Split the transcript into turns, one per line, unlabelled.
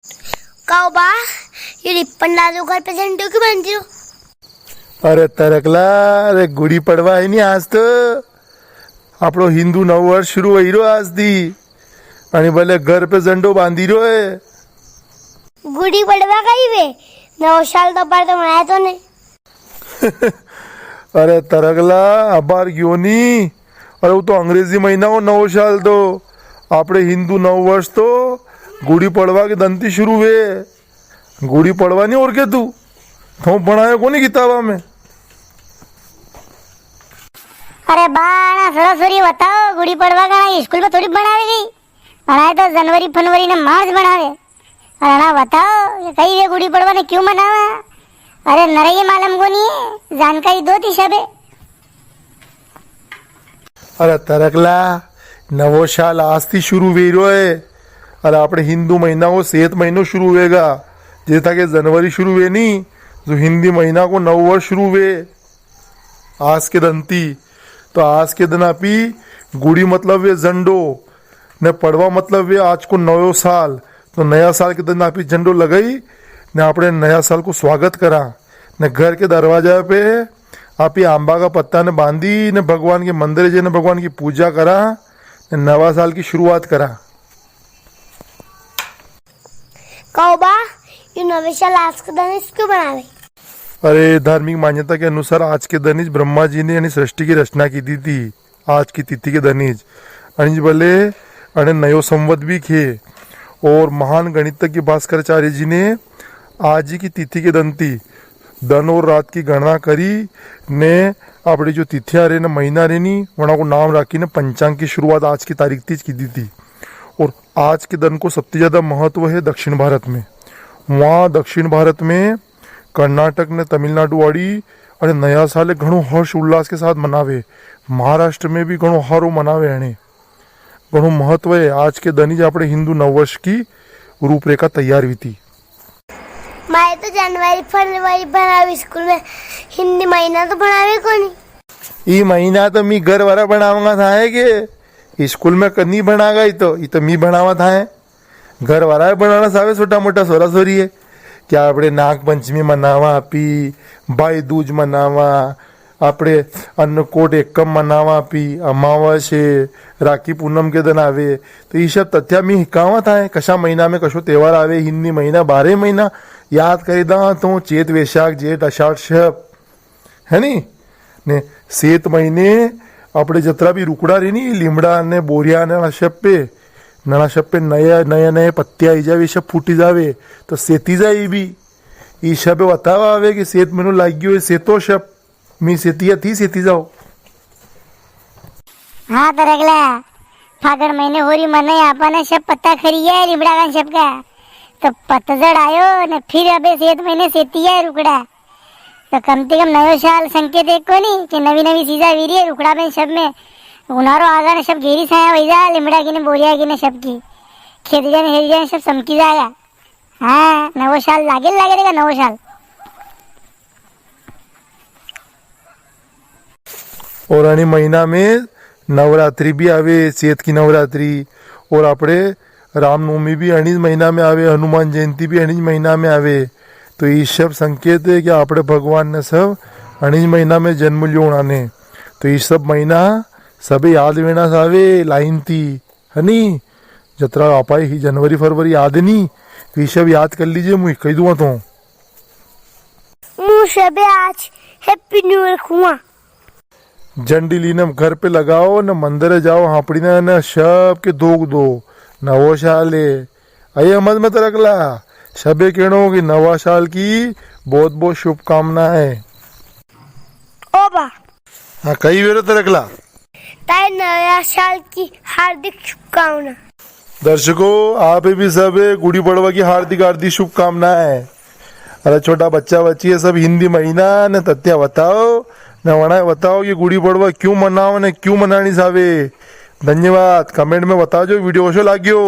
कहो बा ये रिप्पन लालो घर पे झंडे क्यों बांधी हो?
अरे तरकला, अरे गुड़ी पड़वा है नहीं आज तो આપણો હિન્દુ નવ વર્ષ શરૂ થઈ રહ્યો આજથી અને ભલે ઘર पे झंडो बांधी રહ્યો है।
गुड़ी पड़वा कही वे नौ साल तो पर तो मनाया तो नहीं।
अरे तरकला अबार गयो नहीं, अरे वो तो अंग्रेजी महीना हो नौ साल तो આપણે હિન્દુ નવ વર્ષ તો गुड़ी पड़वा के दंती शुरू हुए। गुड़ी पड़वा नहीं और के तू बनाया को नहीं किताबा में।
अरे बाणा सरस्वती बताओ गुड़ी पड़वा का स्कूल में थोड़ी बनावे गई, बनाए तो जनवरी फरवरी ने मार्च बनावे। अरे ना बताओ ये कही वे गुड़ी पड़वा ने क्यों मनावा? अरे नरे मालूम को नहीं है, जानकारी दो थी सबे।
अरे तरकला नवो साल आज थी शुरू हुई रहो है। अरे આપણે હિન્દુ મહિના को सेत महीनो शुरू होएगा जैसा कि जनवरी शुरू हुए नहीं जो हिंदी महीना को नव वर्ष शुरू हुए आज के दंती। तो आज के दिन आपी गुड़ी मतलब वे झंडो ने पड़वा मतलब वे आज को नयो साल। तो नया साल के दिन आपी झंडो लगाई ने आपने नया साल को स्वागत करा ने घर के दरवाजा पे आपी आंबा का पत्ता ने बांधी ने भगवान के मंदिर जे ने भगवान की पूजा करा ने नवा साल की शुरुआत करा।
कहो बा ये नवे साल आज के दिन क्यों बनावे?
अरे धार्मिक मान्यता के अनुसार आज के दिन ब्रह्मा जी ने यानी सृष्टि की रचना की थी आज की तिथि के दिन अनिज भले अने नयो संवत भी खे। और महान गणितज्ञ भास्कराचार्य जी ने आज की तिथि के दंती दिन और रात की गणना करी ने अपनी जो तिथियां रहे न महीना रहनी वना को नाम राखी ने पंचांग की शुरुआत आज की तारीख थी की दी थी। और आज के दिन को सबसे ज्यादा महत्व है दक्षिण भारत में। वहाँ दक्षिण भारत में कर्नाटक ने तमिलनाडु वाड़ी अरे नया साल घणो हर्ष उल्लास के साथ मनावे। महाराष्ट्र में भी घणो हारो मनावे एने घणो महत्व है। आज के दिन ही अपने हिंदू नववर्ष की रूपरेखा तैयार हुई थी।
मैं तो जनवरी फरवरी बनावे स्कूल में, हिंदी महीना तो बनावे को नहीं।
ये महीना तो मी घर वाला बनाऊंगा था है के स्कूल में कहीं बना गई तो ये तो मी बनावा था है। घर वाला बनाना सावे छोटा मोटा सोरा सोरी है क्या આપણે નાગ પંચમી મનાવા આપી, ભાઈ દૂજ મનાવા આપણે, अन्नकूट एकम मनावा આપી, અમાવસ છે, राखी पूनम के दिन आवे। तो ये सब तथ्या मी हिकावा था है कशा महीना में कशो त्यौहार आवे। हिंदी महीना 12 महीना याद करी दा तो चेत वैशाख जेठ अषाढ़ शब है नी ने सेत महीने આપણે जतरा भी रुकड़ा रही नी લીમડા ने बोरिया ने शब पे नया शब पे नए नए पत्ते आई जावे सब फूटी जावे तो सेती जाए भी ये शब बतावा आवे कि सेत महीनो लाग गयो सेतो शब मी सेतिया थी सेती जाओ।
हाँ तो रगला फागण महीने होरी मने आपने सब पत्ता खरी है लिमड़ा का सब का तो पतझड़ आयो ने फिर अबे सेत महीने सेती है रुकड़ा। तो कम से कम नयो साल संकेत एक को नहीं कि नवी नवी चीजा वीरी है रुकड़ा में सब में उनारो आगा ने सब घेरी छाया वही जा लिमड़ा की ने बोरिया की ने सब की खेती जाने हेरी जाने सब समकी जाएगा। हाँ नवो साल लागे रहेगा नवो साल।
और अनी महीना में नवरात्रि भी आवे सेत की नवरात्रि और अपने रामनवमी भी अणिज महीना में आवे, हनुमान जयंती भी अणिज महीना में आवे। तो ये सब संकेत है कि अपने भगवान ने सब अणिज महीना में जन्म लियो उन्होंने। तो ये सब महीना सभी याद वेना सावे लाइन थी है नी जतरा आपाई ही जनवरी फरवरी याद नहीं ये सब याद कर लीजिए मुझे कही दूंगा तो
मुझे आज हैप्पी न्यू ईयर खुआ
झंडी लीने घर पे लगाओ न मंदिर जाओ हापड़ी न सब के दोग दो नवो साल है। आइए मत मत रखला सबे कहनो कि नवा साल की बहुत बहुत शुभकामनाएं।
ओ बा
हाँ कई वेरो तो रखला
ताई नया साल की हार्दिक शुभकामना।
दर्शकों आप भी सब गुड़ी पड़वा की हार्दिक हार्दिक शुभकामनाएं। अरे छोटा बच्चा बच्ची है सब हिंदी महीना ने तथ्या बताओ न वना बताओ कि गुड़ी पड़वा क्यों मनाओ ने क्यों मनानी सावे। धन्यवाद कमेंट में बताओ जो वीडियो शो लाग्यो।